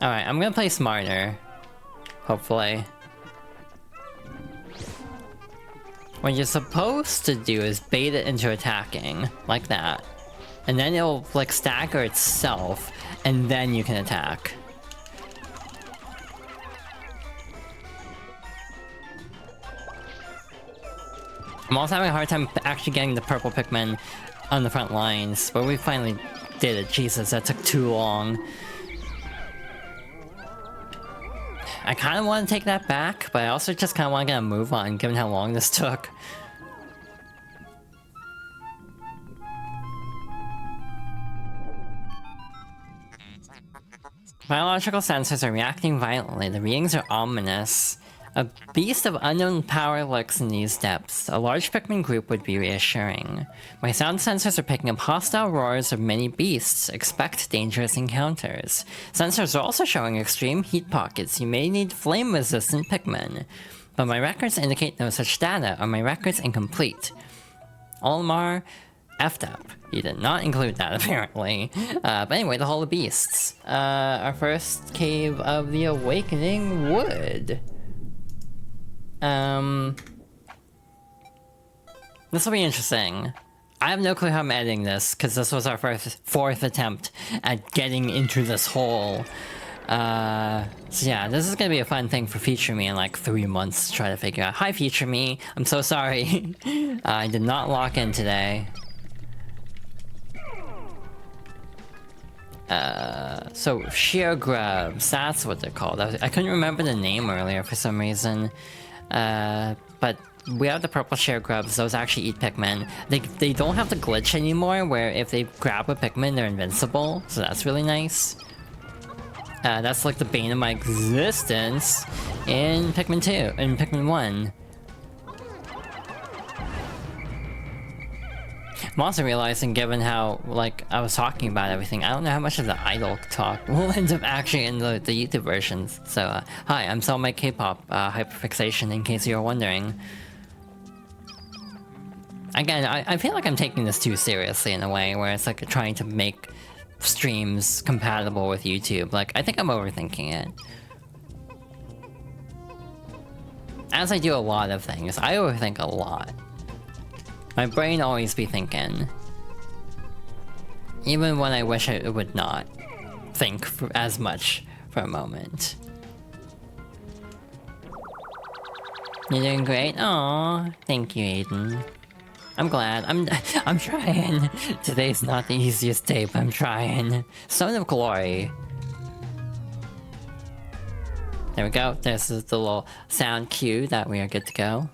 Alright, I'm gonna play smarter. Hopefully. What you're supposed to do is bait it into attacking, like that. And then it'll, like, stagger itself, and then you can attack. I'm also having a hard time actually getting the purple Pikmin on the front lines, but we finally did it. Jesus, that took too long. I kind of want to take that back, but I also just kind of want to get a move on, given how long this took. Biological sensors are reacting violently. The readings are ominous. A beast of unknown power lurks in these depths. A large Pikmin group would be reassuring. My sound sensors are picking up hostile roars of many beasts. Expect dangerous encounters. Sensors are also showing extreme heat pockets. You may need flame-resistant Pikmin. But my records indicate no such data. Are my records incomplete? Olmar effed up. He did not include that, apparently. But anyway, the Hall of Beasts. Our first Cave of the Awakening Wood. This will be interesting. I have no clue how I'm editing this, because this was our fourth attempt at getting into this hole. So yeah, this is gonna be a fun thing for Feature Me in like 3 months to try to figure out. Hi, Feature Me. I'm so sorry. I did not lock in today. So sheer grubs, that's what they're called. I couldn't remember the name earlier for some reason. But we have the purple sheer grubs. Those actually eat Pikmin. They don't have the glitch anymore where if they grab a Pikmin, they're invincible. So that's really nice. That's like the bane of my existence in Pikmin 2, in Pikmin 1. I'm also realizing, given how, like, I was talking about everything, I don't know how much of the idle talk will end up actually in the YouTube versions. So, hi, I'm selling my K-pop hyperfixation, in case you're wondering. Again, I feel like I'm taking this too seriously in a way, where it's like trying to make streams compatible with YouTube. Like, I think I'm overthinking it. As I do a lot of things, I overthink a lot. My brain always be thinking. Even when I wish it would not think as much for a moment. You're doing great? Aww, thank you, Aiden. I'm glad. I'm trying. Today's not the easiest day, but I'm trying. Son of Glory. There we go. This is the little sound cue that we are good to go.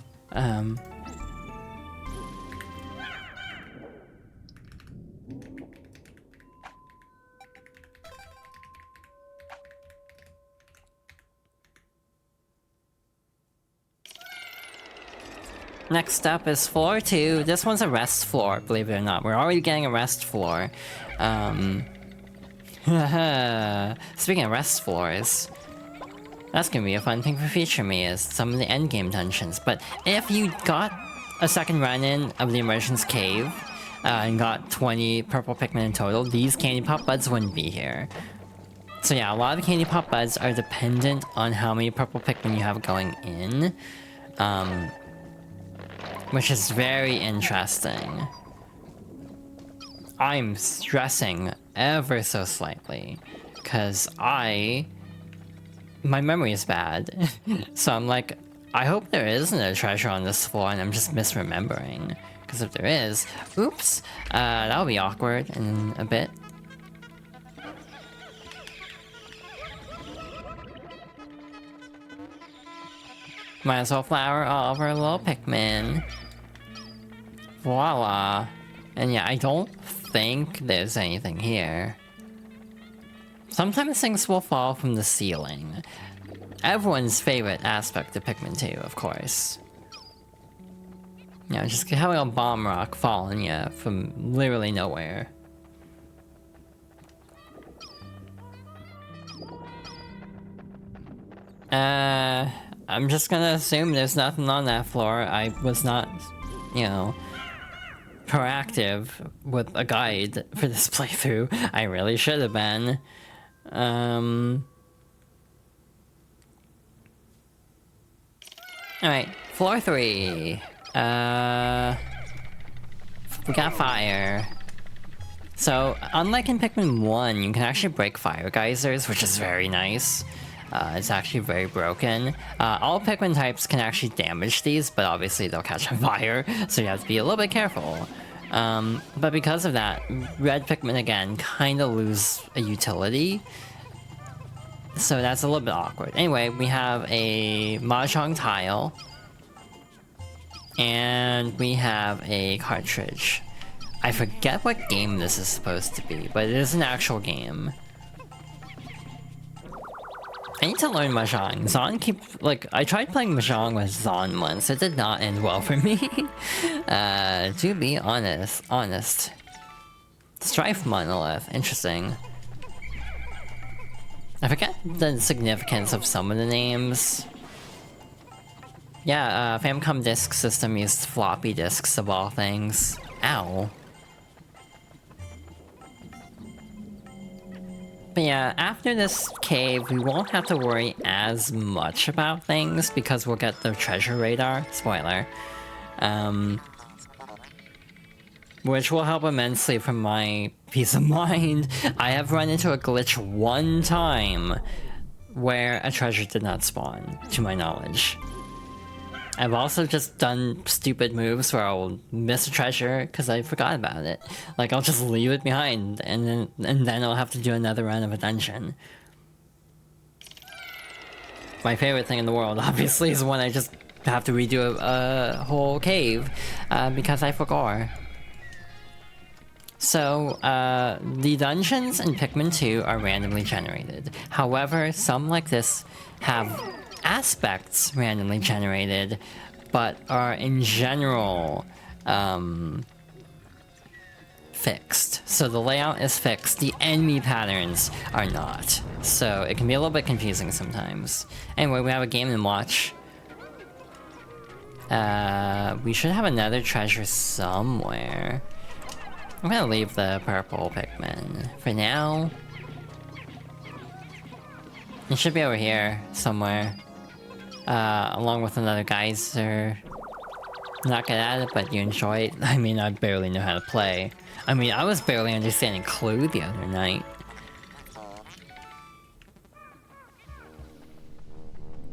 Next up is floor 2. This one's a rest floor, believe it or not. We're already getting a rest floor. Speaking of rest floors, that's gonna be a fun thing for Feature Me, is some of the endgame dungeons. But if you got a second run-in of the Immersion's Cave, and got 20 purple Pikmin in total, these Candy Pop Buds wouldn't be here. So yeah, a lot of the Candy Pop Buds are dependent on how many purple Pikmin you have going in. Which is very interesting. I'm stressing ever so slightly, because my memory is bad. So I'm like, I hope there isn't a treasure on this floor and I'm just misremembering. Because if there is, oops, that'll be awkward in a bit. Might as well flower all of our little Pikmin. Voila. And yeah, I don't think there's anything here. Sometimes things will fall from the ceiling. Everyone's favorite aspect of Pikmin 2, of course. You know, just having a bomb rock fall on you from literally nowhere. I'm just gonna assume there's nothing on that floor. I was not, you know, proactive with a guide for this playthrough. I really should have been. Alright, floor 3. We got fire. So, unlike in Pikmin 1, you can actually break fire geysers, which is very nice. It's actually very broken. All Pikmin types can actually damage these, but obviously they'll catch on fire, so you have to be a little bit careful. But because of that, red Pikmin again kind of lose a utility. So that's a little bit awkward. Anyway, we have a Mahjong tile. And we have a cartridge. I forget what game this is supposed to be, but it is an actual game. I need to learn Mahjong. I tried playing Mahjong with Zon once. It did not end well for me. To be honest. Strife Monolith. Interesting. I forget the significance of some of the names. Yeah, Famicom Disk System used floppy disks of all things. Ow. But yeah, after this cave, we won't have to worry as much about things because we'll get the treasure radar. Spoiler. Which will help immensely for my peace of mind. I have run into a glitch one time where a treasure did not spawn, to my knowledge. I've also just done stupid moves where I'll miss a treasure because I forgot about it. Like, I'll just leave it behind, and then I'll have to do another run of a dungeon. My favorite thing in the world, obviously, is when I just have to redo a whole cave because I forgot. So, the dungeons in Pikmin 2 are randomly generated. However, some like this have aspects randomly generated, but are in general fixed. So the layout is fixed, the enemy patterns are not. So it can be a little bit confusing sometimes. Anyway, we have a game and watch. We should have another treasure somewhere. I'm gonna leave the purple Pikmin for now. It should be over here somewhere. Along with another geyser. Not good at it, but you enjoy it. I mean, I barely know how to play. I mean, I was barely understanding Clue the other night.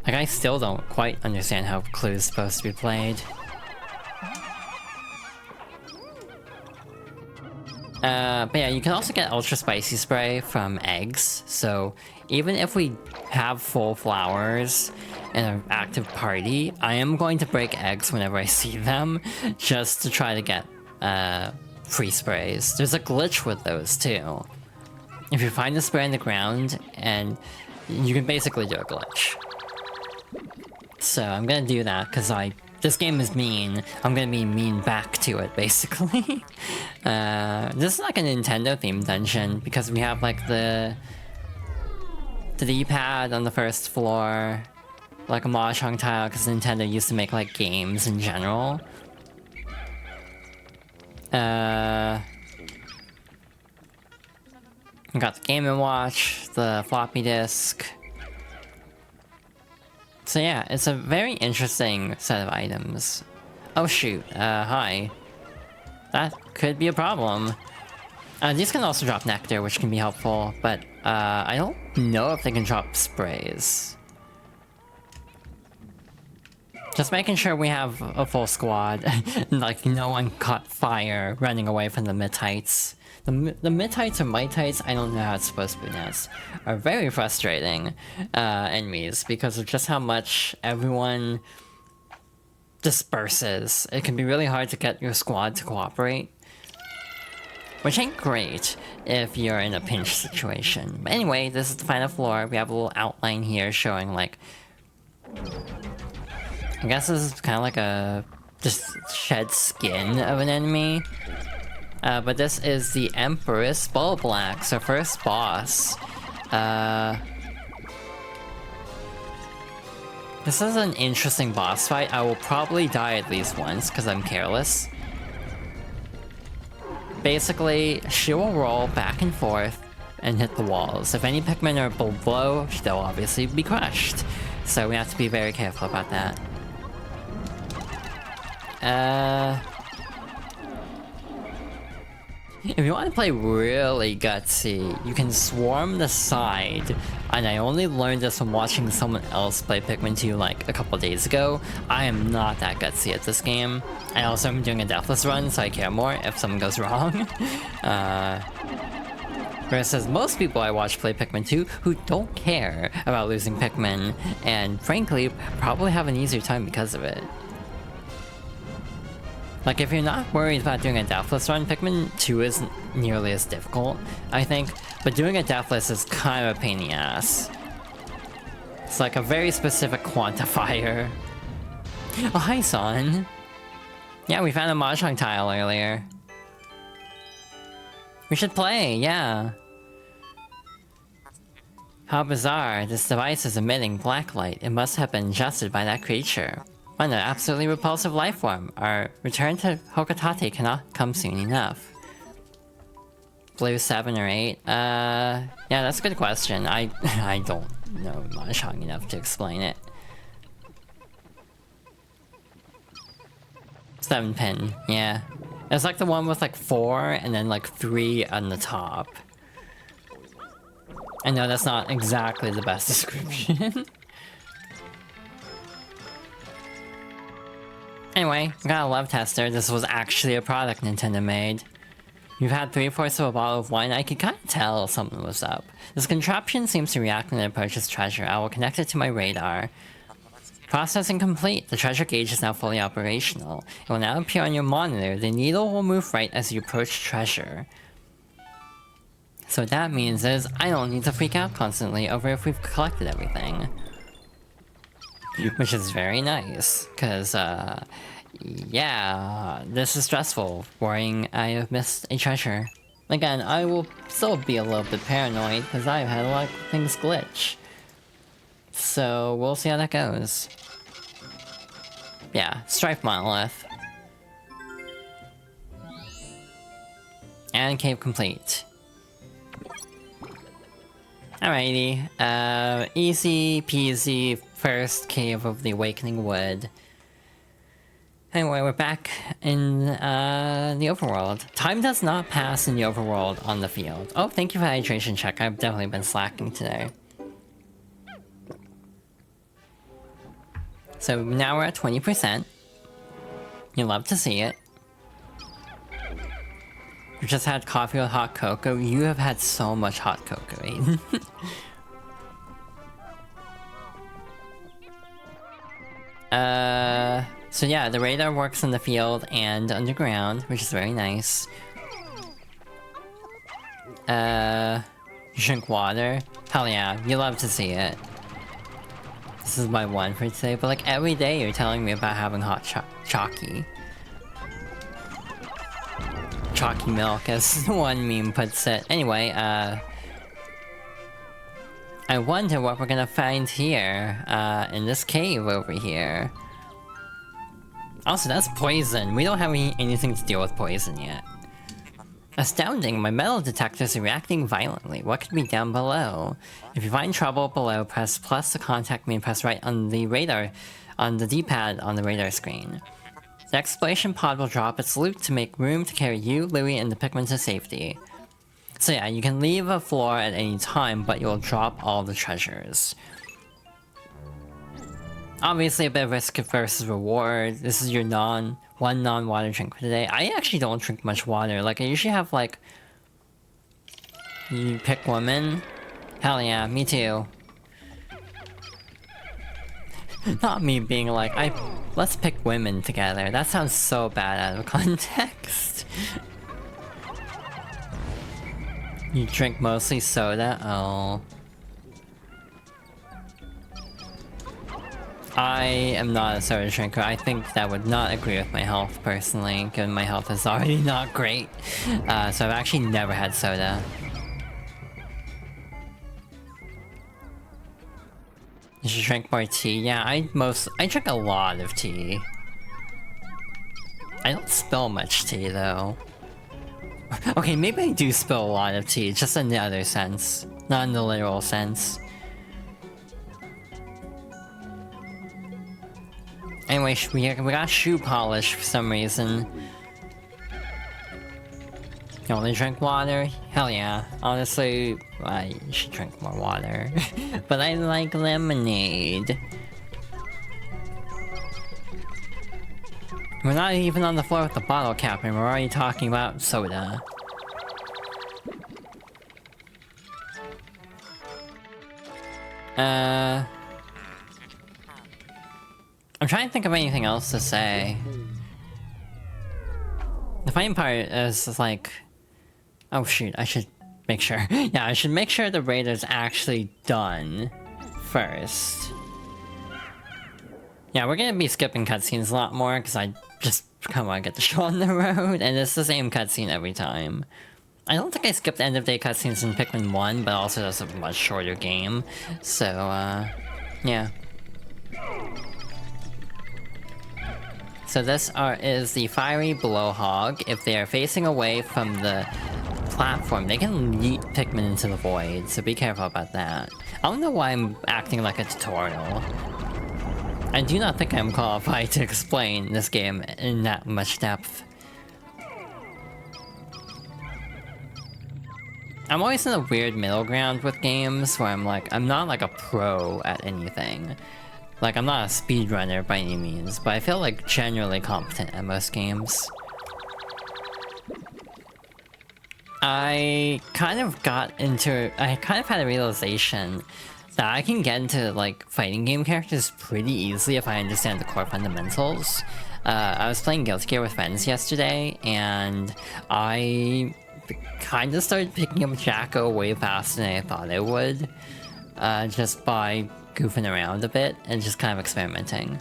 Like, I still don't quite understand how Clue is supposed to be played. But yeah, you can also get Ultra Spicy Spray from eggs, so even if we have full flowers in an active party, I am going to break eggs whenever I see them, just to try to get free sprays. There's a glitch with those too. If you find a spray in the ground, and you can basically do a glitch. So I'm gonna do that, because this game is mean. I'm gonna be mean back to it, basically. This is like a Nintendo-themed dungeon, because we have like the D-pad on the first floor, like a Mahjong tile, because Nintendo used to make like games in general. We got the Game & Watch, the floppy disk. So yeah, it's a very interesting set of items. Oh shoot, hi. That could be a problem. These can also drop nectar, which can be helpful, but I don't know if they can drop sprays. Just making sure we have a full squad, like no one caught fire running away from the Mittites. The Mittites or Mitites, I don't know how it's supposed to be pronounced, are very frustrating enemies because of just how much everyone disperses. It can be really hard to get your squad to cooperate, which ain't great if you're in a pinch situation. But anyway, this is the final floor. We have a little outline here showing like... I guess this is kind of like a just shed skin of an enemy. But this is the Empress Bulblax, our first boss. This is an interesting boss fight. I will probably die at least once, because I'm careless. Basically, she will roll back and forth and hit the walls. If any Pikmin are below, they'll obviously be crushed. So we have to be very careful about that. If you want to play really gutsy, you can swarm the side. And I only learned this from watching someone else play Pikmin 2 like a couple days ago. I am not that gutsy at this game. I also am doing a deathless run, so I care more if something goes wrong. Versus most people I watch play Pikmin 2 who don't care about losing Pikmin, and frankly, probably have an easier time because of it. Like, if you're not worried about doing a deathless run, Pikmin 2 isn't nearly as difficult, I think, but doing a deathless is kind of a pain in the ass. It's like a very specific quantifier. Oh, hi, Son. Yeah, we found a Mahjong tile earlier. We should play, yeah. How bizarre, this device is emitting black light. It must have been ingested by that creature. What an absolutely repulsive life form. Our return to Hokotate cannot come soon enough. Blue 7 or 8? Yeah, that's a good question. I don't know Mahjong enough to explain it. 7 pin, yeah. It's like the one with like 4 and then like 3 on the top. I know that's not exactly the best description. Anyway, we got a love tester. This was actually a product Nintendo made. You've had 3/4 of a bottle of wine. I could kind of tell something was up. This contraption seems to react when it approaches treasure. I will connect it to my radar. Processing complete. The treasure gauge is now fully operational. It will now appear on your monitor. The needle will move right as you approach treasure. So what that means is, I don't need to freak out constantly over if we've collected everything. Which is very nice, cause yeah, this is stressful, worrying I have missed a treasure. Again, I will still be a little bit paranoid, cause I've had a lot of things glitch. So, we'll see how that goes. Yeah, Strife Monolith. And cave complete. Alrighty, easy peasy first cave of the Awakening Wood. Anyway, we're back in the overworld. Time does not pass in the overworld on the field. Oh, thank you for the hydration check. I've definitely been slacking today. So now we're at 20%. You love to see it. You just had coffee with hot cocoa. You have had so much hot cocoa, Aiden. So yeah, the radar works in the field and underground, which is very nice. You drink water? Hell yeah, you love to see it. This is my one for today, but like every day you're telling me about having hot chalky. Chalky milk, as one meme puts it. Anyway, I wonder what we're gonna find here, in this cave over here. Also, that's poison. We don't have anything to deal with poison yet. Astounding, my metal detectors are reacting violently. What could be down below? If you find trouble below, press plus to contact me and press right on the radar, on the D-pad on the radar screen. The exploration pod will drop its loot to make room to carry you, Louie, and the Pikmin to safety. So yeah, you can leave a floor at any time, but you'll drop all the treasures. Obviously a bit of risk versus reward. This is your one non-water drink for today. I actually don't drink much water. Like, I usually have like... You pick women? Hell yeah, me too. Not me being like, let's pick women together. That sounds so bad out of context. You drink mostly soda? Oh. I am not a soda drinker. I think that would not agree with my health, personally, given my health is already not great. So I've actually never had soda. You should drink more tea. Yeah, I drink a lot of tea. I don't spill much tea, though. Okay, maybe I do spill a lot of tea, just in the other sense. Not in the literal sense. Anyway, we got shoe polish for some reason. You only drink water? Hell yeah. Honestly, I should drink more water. But I like lemonade. We're not even on the floor with the bottle cap and we're already talking about soda. I'm trying to think of anything else to say. The funny part is like... Oh shoot, I should make sure. Yeah, I should make sure the raid is actually done first. Yeah, we're gonna be skipping cutscenes a lot more because I just kind of want to get the show on the road, and it's the same cutscene every time. I don't think I skipped end of day cutscenes in Pikmin 1, but also that's a much shorter game. So, yeah. So this is the fiery blowhog. If they are facing away from the platform, they can yeet Pikmin into the void, so be careful about that. I don't know why I'm acting like a tutorial. I do not think I'm qualified to explain this game in that much depth. I'm always in a weird middle ground with games where I'm like, I'm not like a pro at anything. Like, I'm not a speedrunner by any means, but I feel like generally competent at most games. I kind of had a realization that I can get into like fighting game characters pretty easily if I understand the core fundamentals. I was playing Guilty Gear with friends yesterday, and I kind of started picking up Jacko way faster than I thought I would, just by goofing around a bit and just kind of experimenting.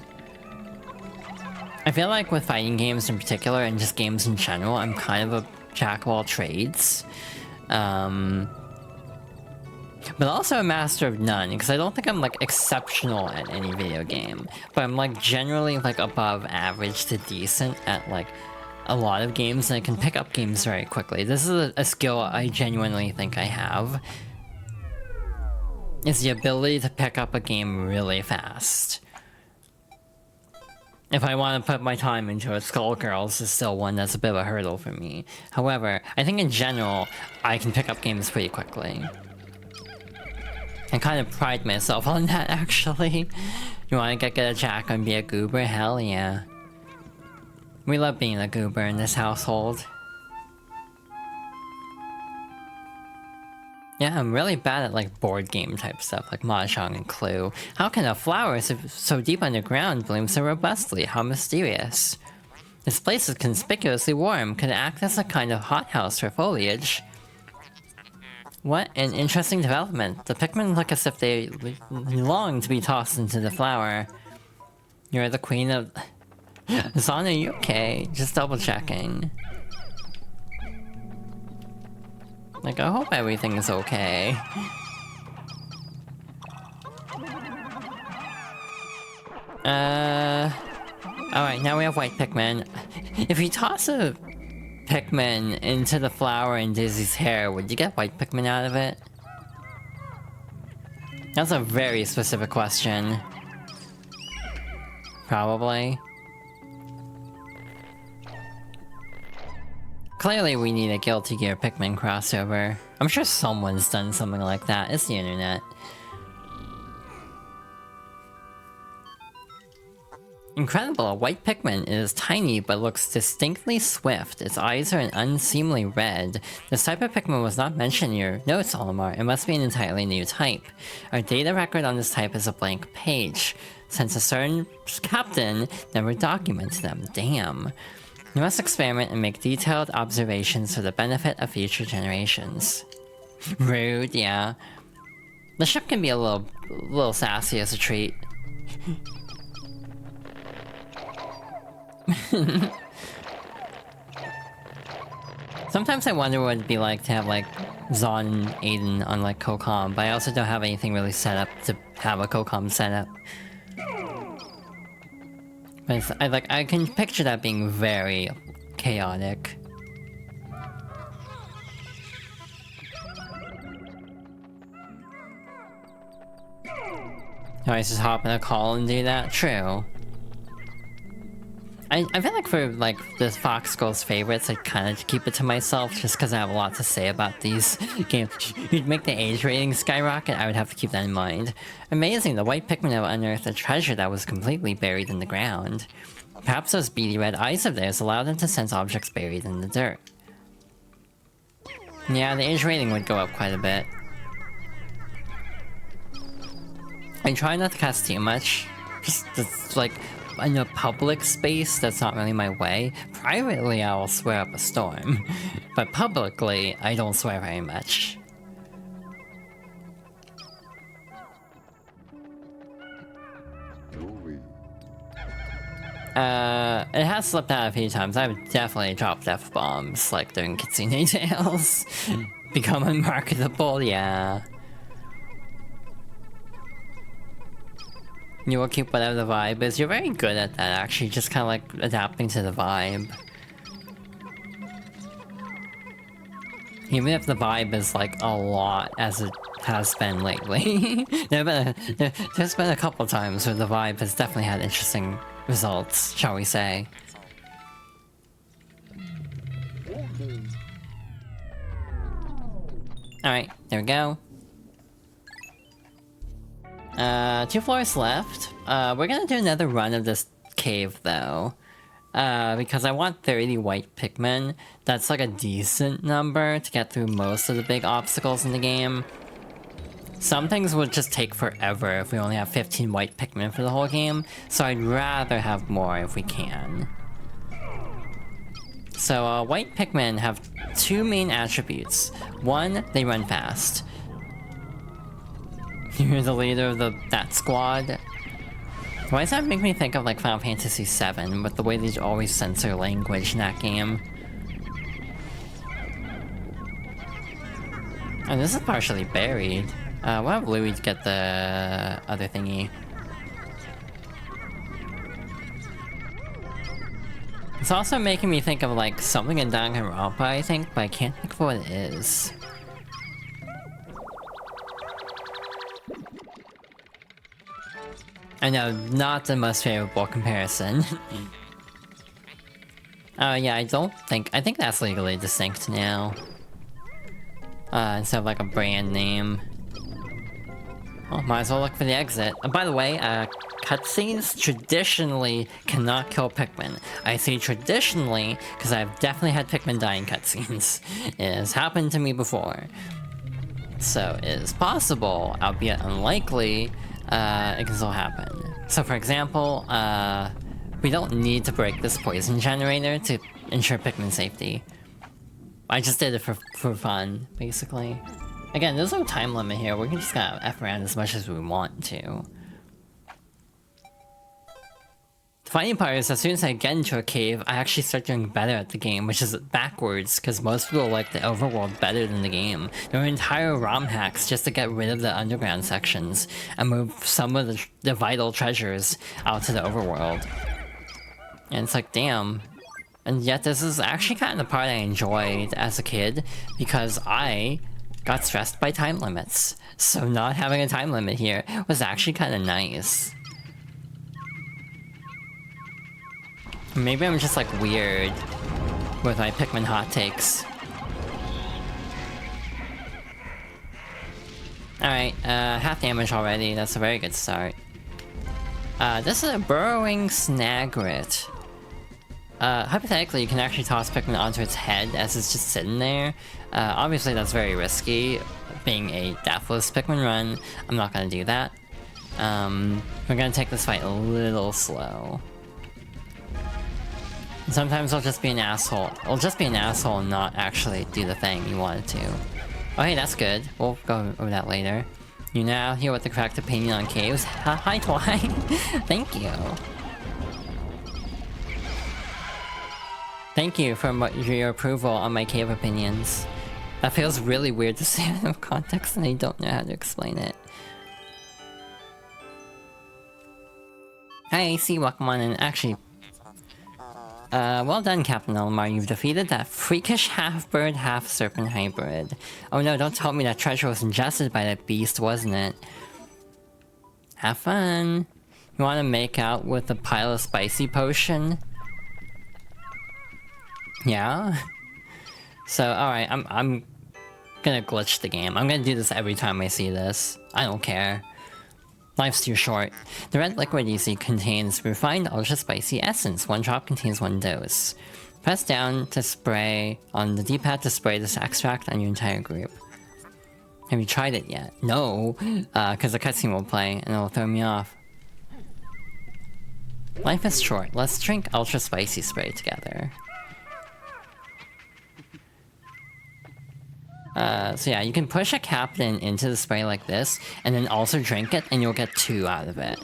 I feel like with fighting games in particular, and just games in general, I'm kind of a jack of all trades. But also a master of none, because I don't think I'm like exceptional at any video game, but I'm like generally like above average to decent at like a lot of games, and I can pick up games very quickly. This is a skill I genuinely think I have. Is the ability to pick up a game really fast. If I want to put my time into it, Skullgirls is still one that's a bit of a hurdle for me. However, I think in general, I can pick up games pretty quickly. I kind of pride myself on that, actually. You want to get a jack and be a goober? Hell yeah. We love being a goober in this household. Yeah, I'm really bad at like board game type stuff like Mahjong and Clue. How can a flower so deep underground bloom so robustly? How mysterious. This place is conspicuously warm. Could it act as a kind of hothouse for foliage? What an interesting development. The Pikmin look as if they long to be tossed into the flower. You're the queen of... Zon, are you okay? Just double checking. Like, I hope everything is okay. Alright, now we have white Pikmin. If you toss a Pikmin into the flower in Dizzy's hair, would you get white Pikmin out of it? That's a very specific question. Probably. Clearly we need a Guilty Gear Pikmin crossover. I'm sure someone's done something like that. It's the internet. Incredible, a white Pikmin is tiny but looks distinctly swift. Its eyes are an unseemly red. This type of Pikmin was not mentioned in your notes, Olimar. It must be an entirely new type. Our data record on this type is a blank page, since a certain captain never documented them. Damn. You must experiment and make detailed observations for the benefit of future generations. Rude, yeah. The ship can be a little sassy as a treat. Sometimes I wonder what it'd be like to have like Zon and Aiden on like Kokam, but I also don't have anything really set up to have a Kokam setup. But I can picture that being very chaotic. Alright, just hop in a call and do that? True. I feel like for like the Fox Girls favorites, I kind of keep it to myself just because I have a lot to say about these games. You'd make the age rating skyrocket, I would have to keep that in mind. Amazing, the white Pikmin have unearthed a treasure that was completely buried in the ground. Perhaps those beady red eyes of theirs allow them to sense objects buried in the dirt. Yeah, the age rating would go up quite a bit. I try not to cast too much. Just like in a public space, that's not really my way. Privately, I will swear up a storm. But publicly, I don't swear very much. It has slipped out a few times. I've definitely dropped F-bombs, like during Kitsune Tales. Become unmarketable, yeah. You will keep whatever the vibe is. You're very good at that, actually, just kind of like adapting to the vibe. Even if the vibe is like a lot, as it has been lately. There's been a couple times where the vibe has definitely had interesting results, shall we say. Alright, there we go. 2 floors left. We're gonna do another run of this cave, though. Because I want 30 white Pikmin. That's like a decent number to get through most of the big obstacles in the game. Some things would just take forever if we only have 15 white Pikmin for the whole game, so I'd rather have more if we can. So, white Pikmin have 2 main attributes. One, they run fast. You're the leader of that squad. Why does that make me think of like Final Fantasy VII, with the way they always censor language in that game? And this is partially buried. We'll have Louis get the other thingy. It's also making me think of like something in Danganronpa, I think, but I can't think of what it is. I know, not the most favorable comparison. Yeah, I think that's legally distinct now. Instead of like a brand name. Well, might as well look for the exit. By the way, cutscenes traditionally cannot kill Pikmin. I say traditionally, because I've definitely had Pikmin die in cutscenes. It has happened to me before. So it is possible, albeit unlikely, it can still happen. So for example, we don't need to break this poison generator to ensure Pikmin safety. I just did it for fun, basically. Again, there's no time limit here, we can just kind of F around as much as we want to. The funny part is, as soon as I get into a cave, I actually start doing better at the game, which is backwards, because most people like the overworld better than the game. There are entire ROM hacks just to get rid of the underground sections, and move some of the vital treasures out to the overworld. And it's like, damn. And yet this is actually kind of the part I enjoyed as a kid, because I got stressed by time limits. So not having a time limit here was actually kind of nice. Maybe I'm just like weird with my Pikmin hot takes. Alright, half damage already, that's a very good start. This is a burrowing Snagret. Hypothetically, you can actually toss Pikmin onto its head as it's just sitting there. Obviously that's very risky, being a deathless Pikmin run. I'm not gonna do that. We're gonna take this fight a little slow. Sometimes I'll just be an asshole. I'll just be an asshole and not actually do the thing you wanted to. Oh hey, that's good. We'll go over that later. You now here with the correct opinion on caves. Hi, Twine. Thank you. Thank you for your approval on my cave opinions. That feels really weird to say out of context and I don't know how to explain it. Hi AC, welcome on in. Actually, well done, Captain Elmar. You've defeated that freakish half-bird, half-serpent hybrid. Oh no, don't tell me that treasure was ingested by that beast, wasn't it? Have fun. You want to make out with a pile of spicy potion? Yeah? So, alright, I'm gonna glitch the game. I'm gonna do this every time I see this. I don't care. Life's too short. The red liquid you see contains refined ultra spicy essence. One drop contains 1 dose. Press down to spray on the D-pad to spray this extract on your entire group. Have you tried it yet? No, because the cutscene will play and it'll throw me off. Life is short. Let's drink ultra spicy spray together. So yeah, you can push a captain into the spray like this, and then also drink it, and you'll get 2 out of it.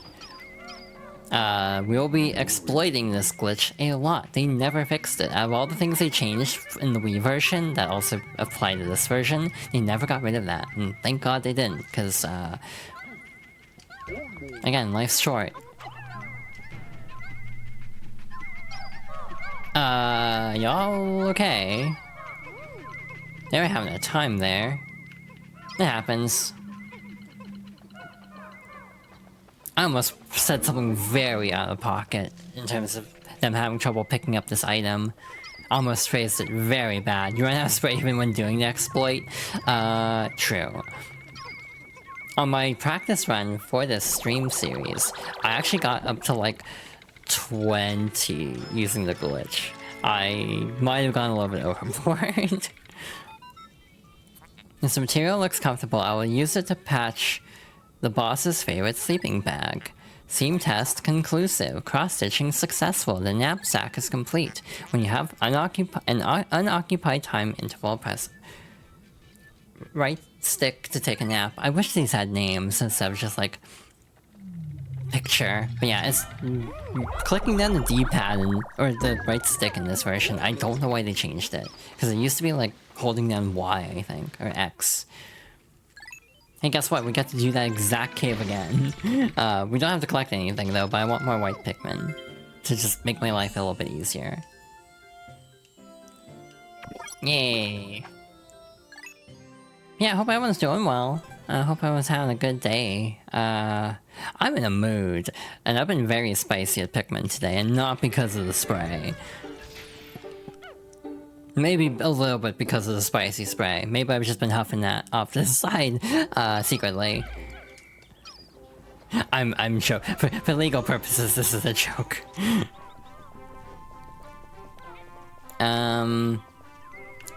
We'll be exploiting this glitch a lot. They never fixed it. Out of all the things they changed in the Wii version that also apply to this version, they never got rid of that. And thank God they didn't, because, again, life's short. Y'all okay? They were having a time there. It happens. I almost said something very out of pocket in terms of them having trouble picking up this item. Almost phrased it very bad. You run out of spray even when doing the exploit? True. On my practice run for this stream series, I actually got up to like 20 using the glitch. I might have gone a little bit overboard. This material looks comfortable. I will use it to patch the boss's favorite sleeping bag. Seam test conclusive. Cross-stitching successful. The knapsack is complete. When you have an unoccupied time interval, press right stick to take a nap. I wish these had names instead of just like picture. But yeah, it's clicking down the D-pad or the right stick in this version. I don't know why they changed it. Because it used to be like holding down Y, I think, or X. Hey, guess what? We got to do that exact cave again. We don't have to collect anything though, but I want more white Pikmin to just make my life a little bit easier. Yay! Yeah, I hope everyone's doing well. I hope everyone's having a good day. I'm in a mood, and I've been very spicy at Pikmin today, and not because of the spray. Maybe a little bit because of the spicy spray. Maybe I've just been huffing that off to the side, secretly. I'm sure, for legal purposes, this is a joke.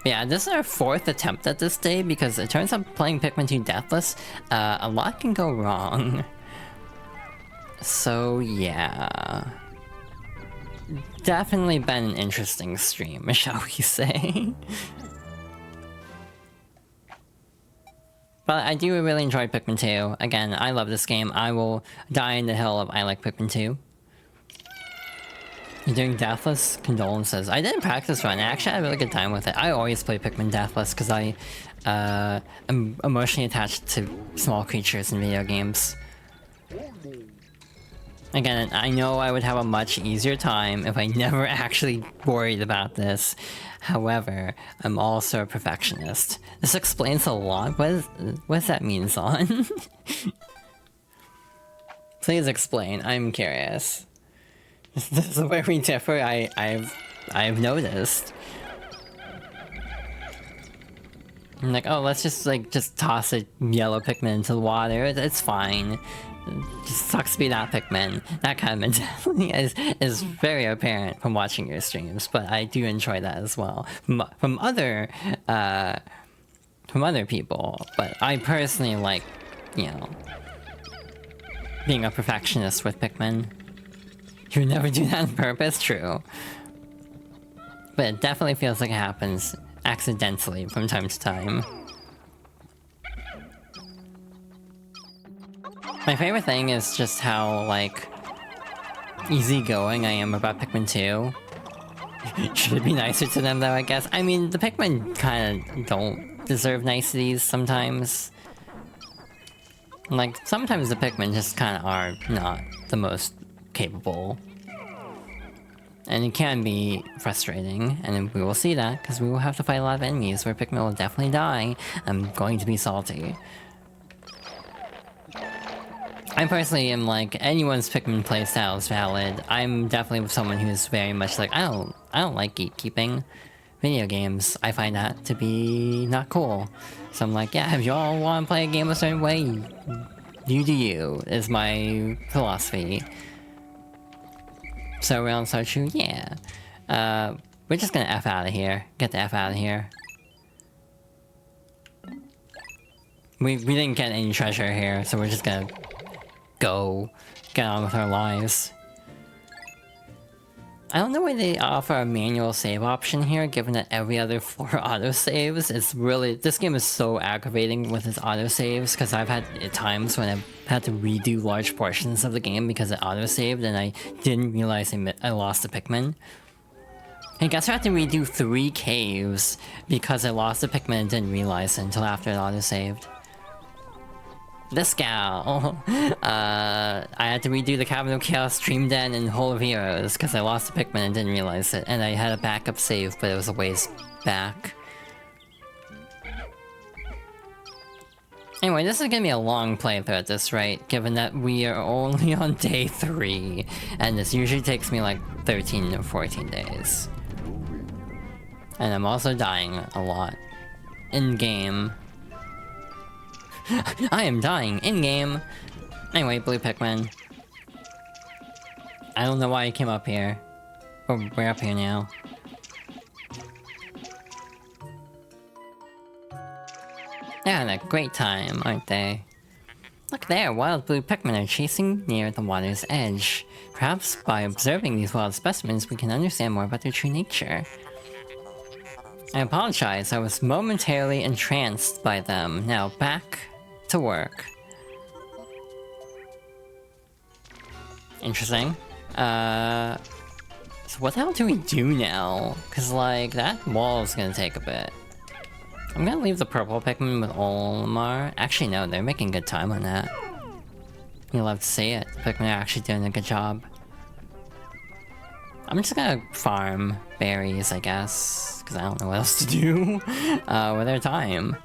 Yeah, this is our 4th attempt at this day, because it turns out playing Pikmin 2 Deathless, a lot can go wrong. So, yeah. Definitely been an interesting stream, shall we say. But I do really enjoy Pikmin 2. Again, I love this game. I will die in the hill of I like Pikmin 2. You're doing Deathless? Condolences. I didn't practice run. I actually had a really good time with it. I always play Pikmin Deathless because I am emotionally attached to small creatures in video games. Again, I know I would have a much easier time if I never actually worried about this. However, I'm also a perfectionist. This explains a lot. What does that mean, Zon? Please explain. I'm curious. This is where we differ. I've noticed. I'm like, oh, let's just toss a yellow Pikmin into the water. It's fine. Just sucks to be that Pikmin. That kind of mentality is very apparent from watching your streams, but I do enjoy that as well from other people. But I personally like, you know, being a perfectionist with Pikmin. You never do that on purpose, true. But it definitely feels like it happens accidentally from time to time. My favorite thing is just how, like, easygoing I am about Pikmin 2. Should it be nicer to them, though, I guess? I mean, the Pikmin kind of don't deserve niceties sometimes. Like, sometimes the Pikmin just kind of are not the most capable. And it can be frustrating, and we will see that, because we will have to fight a lot of enemies where Pikmin will definitely die. I'm going to be salty. I personally am like, anyone's Pikmin playstyle is valid. I'm definitely someone who's very much like, I don't like gatekeeping. video games, I find that to be not cool. So I'm like, yeah, if you all want to play a game a certain way, you do you, is my philosophy. So round Sarchu, yeah. We're just gonna F out of here. Get the F out of here. We didn't get any treasure here, so we're just gonna go get on with our lives. I don't know why they offer a manual save option here, given that every other floor autosaves. It's really... This game is so aggravating with its autosaves, because I've had times when I've had to redo large portions of the game because it autosaved, and I didn't realize I lost the Pikmin. I guess I had to redo 3 caves because I lost the Pikmin and didn't realize it until after it autosaved. This gal! I had to redo the Cabin of Chaos, Dream Den, and Hole of Heroes because I lost the Pikmin and didn't realize it. And I had a backup save, but it was a ways back. Anyway, this is gonna be a long playthrough at this rate, given that we are only on day 3. And this usually takes me like 13 or 14 days. And I'm also dying a lot. In-game. I am dying in-game! Anyway, blue Pikmin. I don't know why I came up here. But we're up here now. They're having a great time, aren't they? Look there, wild blue Pikmin are chasing near the water's edge. Perhaps by observing these wild specimens, we can understand more about their true nature. I apologize, I was momentarily entranced by them. Now back to work. Interesting. So what the hell do we do now? Cause like, that wall is gonna take a bit. I'm gonna leave the purple Pikmin with Olimar. Actually no, they're making good time on that. You'll love to see it. The Pikmin are actually doing a good job. I'm just gonna farm berries, I guess, because I don't know what else to do with our time.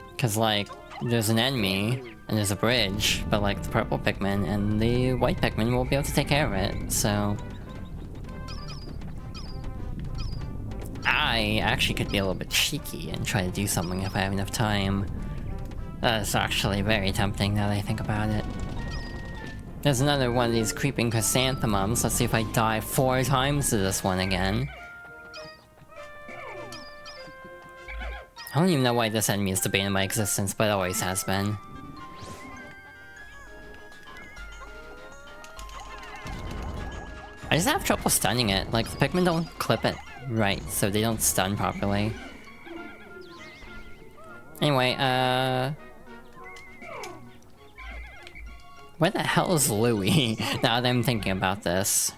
Because, like, there's an enemy, and there's a bridge, but, like, the purple Pikmin and the white Pikmin will be able to take care of it, so... I actually could be a little bit cheeky and try to do something if I have enough time. That's actually very tempting now that I think about it. There's another one of these creeping chrysanthemums. Let's see if I die 4 times to this one again. I don't even know why this enemy is debating my existence, but it always has been. I just have trouble stunning it. Like, the Pikmin don't clip it right, so they don't stun properly. Anyway, where the hell is Louie? Now that I'm thinking about this.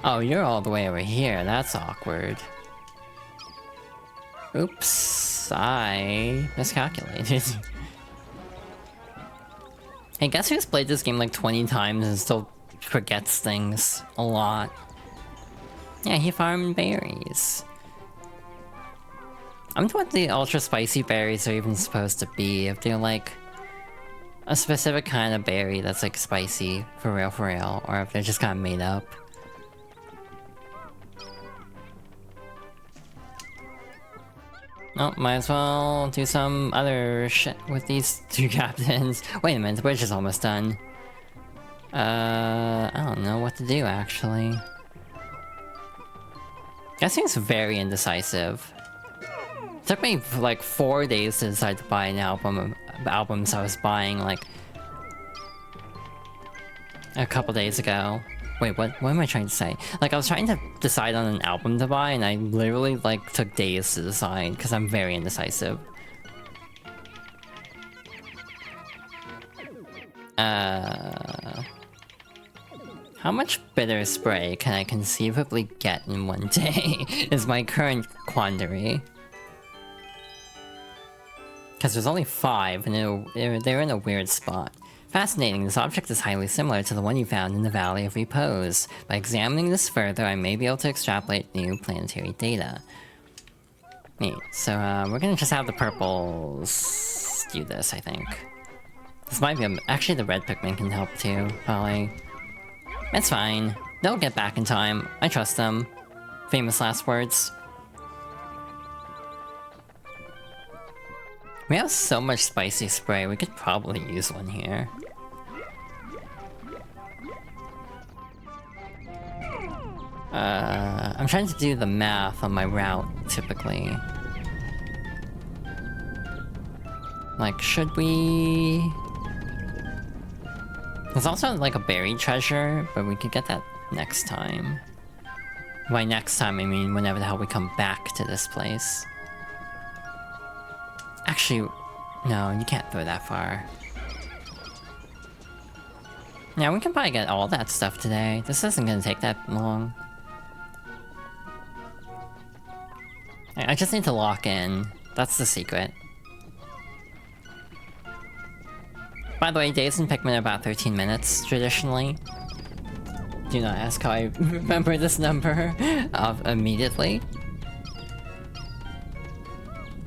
Oh, you're all the way over here. That's awkward. Oops. I miscalculated. Hey, guess who's played this game like 20 times and still forgets things a lot? Yeah, he farmed berries. I wonder what the ultra spicy berries are even supposed to be, if they're like a specific kind of berry that's like spicy for real, or if they're just kind of made up. Oh, might as well do some other shit with these 2 captains. Wait a minute, the bridge is almost done. I don't know what to do actually. That seems very indecisive. It took me like 4 days to decide to buy an albums I was buying like a couple days ago. Wait, what am I trying to say? Like, I was trying to decide on an album to buy, and I literally like took days to decide because I'm very indecisive. How much bitter spray can I conceivably get in one day is my current quandary. Because there's only 5, and they're in a weird spot. Fascinating, this object is highly similar to the one you found in the Valley of Repose. By examining this further, I may be able to extrapolate new planetary data. Neat. So, we're gonna just have the purples do this, I think. This might be actually, the red Pikmin can help too, probably. It's fine. They'll get back in time. I trust them. Famous last words. We have so much spicy spray, we could probably use one here. I'm trying to do the math on my route, typically. Like, should we... There's also, like, a buried treasure, but we could get that next time. By next time, I mean whenever the hell we come back to this place. Actually, no, you can't throw that far. Yeah, we can probably get all that stuff today. This isn't gonna take that long. I just need to lock in. That's the secret. By the way, days in Pikmin are about 13 minutes, traditionally. Do not ask how I remember this number immediately.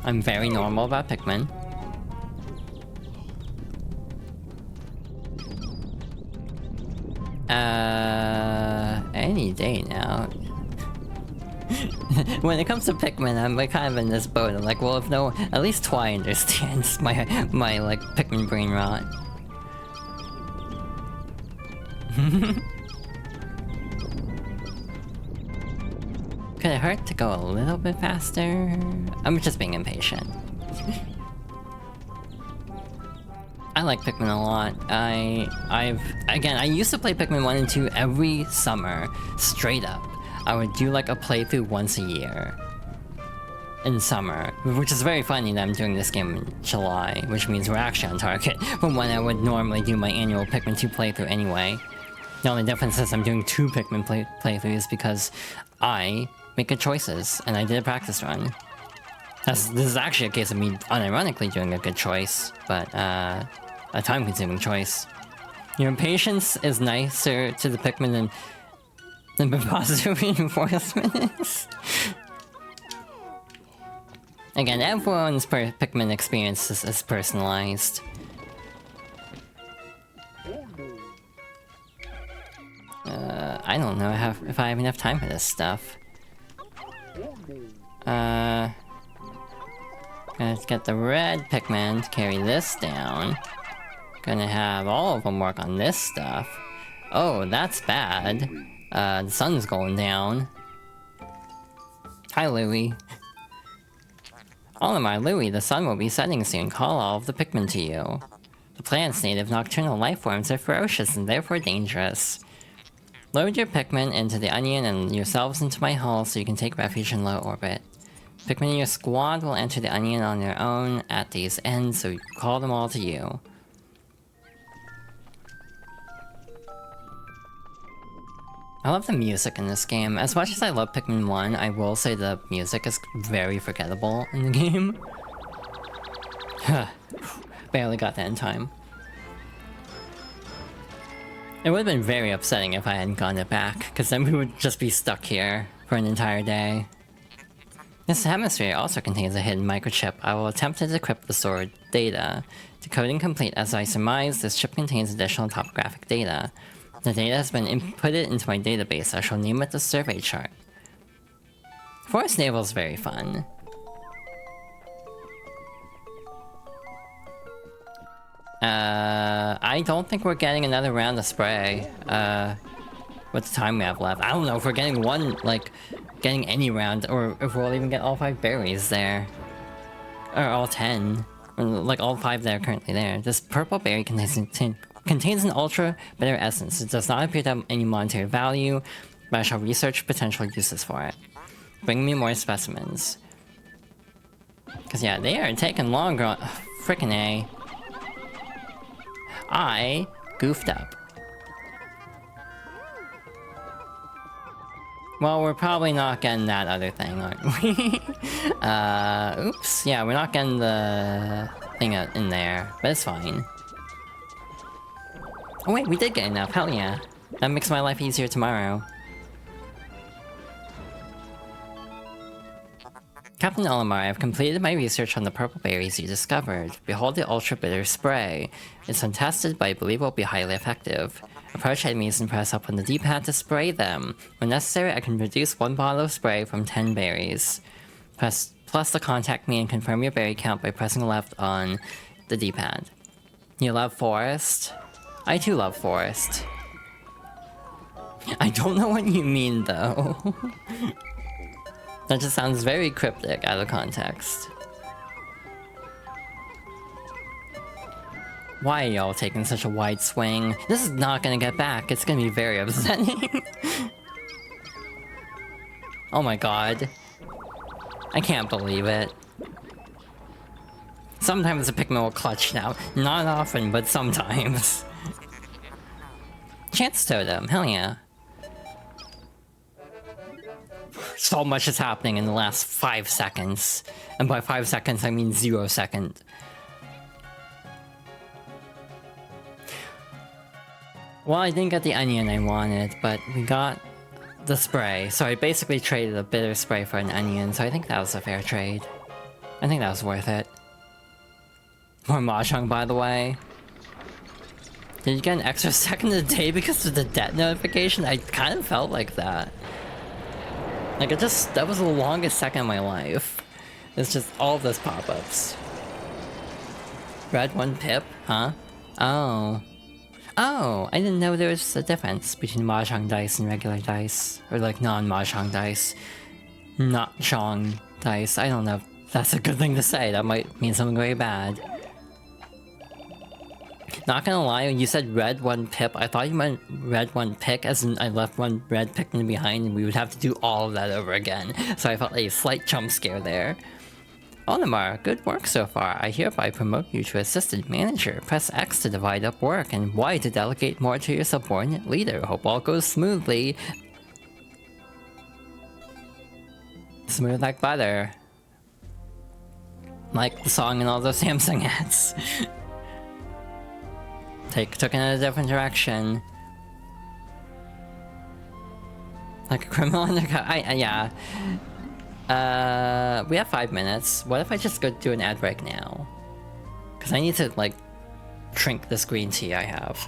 I'm very normal about Pikmin. Any day now. When it comes to Pikmin, I'm like kind of in this boat. I'm like, well, if no, at least Twi understands my like Pikmin brain rot. Could it hurt to go a little bit faster? I'm just being impatient. I like Pikmin a lot. I used to play Pikmin 1 and 2 every summer, straight up. I would do like a playthrough once a year. In summer, which is very funny that I'm doing this game in July, which means we're actually on target from when I would normally do my annual Pikmin 2 playthrough anyway. The only difference is I'm doing 2 Pikmin playthroughs because I make good choices, and I did a practice run. This is actually a case of me unironically doing a good choice, but a time-consuming choice. Your impatience is nicer to the Pikmin than positive reinforcement is. Again, everyone's Pikmin experience is personalized. I don't know if I have enough time for this stuff. Gonna get the red Pikmin to carry this down. Gonna have all of them work on this stuff. Oh, that's bad. The sun's going down. Hi, Louie. Olimar, Louie, the sun will be setting soon. Call all of the Pikmin to you. The plant's native nocturnal lifeforms are ferocious and therefore dangerous. Load your Pikmin into the onion and yourselves into my hull so you can take refuge in low orbit. Pikmin in your squad will enter the onion on their own at these ends, so call them all to you. I love the music in this game. As much as I love Pikmin 1, I will say the music is very forgettable in the game. Barely got that in time. It would have been very upsetting if I hadn't gotten it back, because then we would just be stuck here for an entire day. This hemisphere also contains a hidden microchip. I will attempt to decrypt the stored data. Decoding complete. As I surmise, this chip contains additional topographic data. The data has been inputted into my database. I shall name it the survey chart. Forest Naval is very fun. I don't think we're getting another round of spray. What time we have left? I don't know if we're getting one, like, getting any round, or if we'll even get all 5 berries there. Or all 10. Or, like, all 5 that are currently there. This purple berry contains an ultra bitter essence. It does not appear to have any monetary value, but I shall research potential uses for it. Bring me more specimens. Cause yeah, they are taking longer. Frickin' A. I goofed up. Well, we're probably not getting that other thing, aren't we? Oops. Yeah, we're not getting the thing in there, but it's fine. Oh wait, we did get enough, hell yeah. That makes my life easier tomorrow. Captain Olimar, I have completed my research on the purple berries you discovered. Behold the ultra bitter spray. It's untested, but I believe it will be highly effective. Approach enemies and press up on the D-pad to spray them. When necessary, I can produce 1 bottle of spray from 10 berries. Press plus to contact me and confirm your berry count by pressing left on the D-pad. You love forest? I too love forest. I don't know what you mean though. That just sounds very cryptic out of context. Why are y'all taking such a wide swing? This is not gonna get back, it's gonna be very upsetting. Oh my god. I can't believe it. Sometimes the Pikmin will clutch now. Not often, but sometimes. Chance Totem, hell yeah. So much is happening in the last 5 seconds. And by 5 seconds, I mean 0 second. Well, I didn't get the onion I wanted, but we got the spray. So I basically traded a bitter spray for an onion, so I think that was a fair trade. I think that was worth it. More Mahjong, by the way. Did you get an extra second a day because of the debt notification? I kind of felt like that. Like, that was the longest second of my life. It's just all those pop-ups. Red 1 pip? Huh? Oh. Oh, I didn't know there was a difference between Mahjong dice and regular dice. Or like non-Mahjong dice. Not Chong dice. I don't know if that's a good thing to say. That might mean something very bad. Not gonna lie, when you said red 1 pip, I thought you meant red 1 pick, as in I left 1 red Pikmin behind and we would have to do all of that over again. So I felt a slight jump scare there. Olimar, good work so far. I hereby promote you to assistant manager. Press X to divide up work and Y to delegate more to your subordinate leader. Hope all goes smoothly. Smooth like butter. Like the song in all those Samsung ads. Took it in a different direction. Like a criminal undercover. Yeah. We have 5 minutes. What if I just go do an ad break now? Because I need to, like, drink this green tea I have.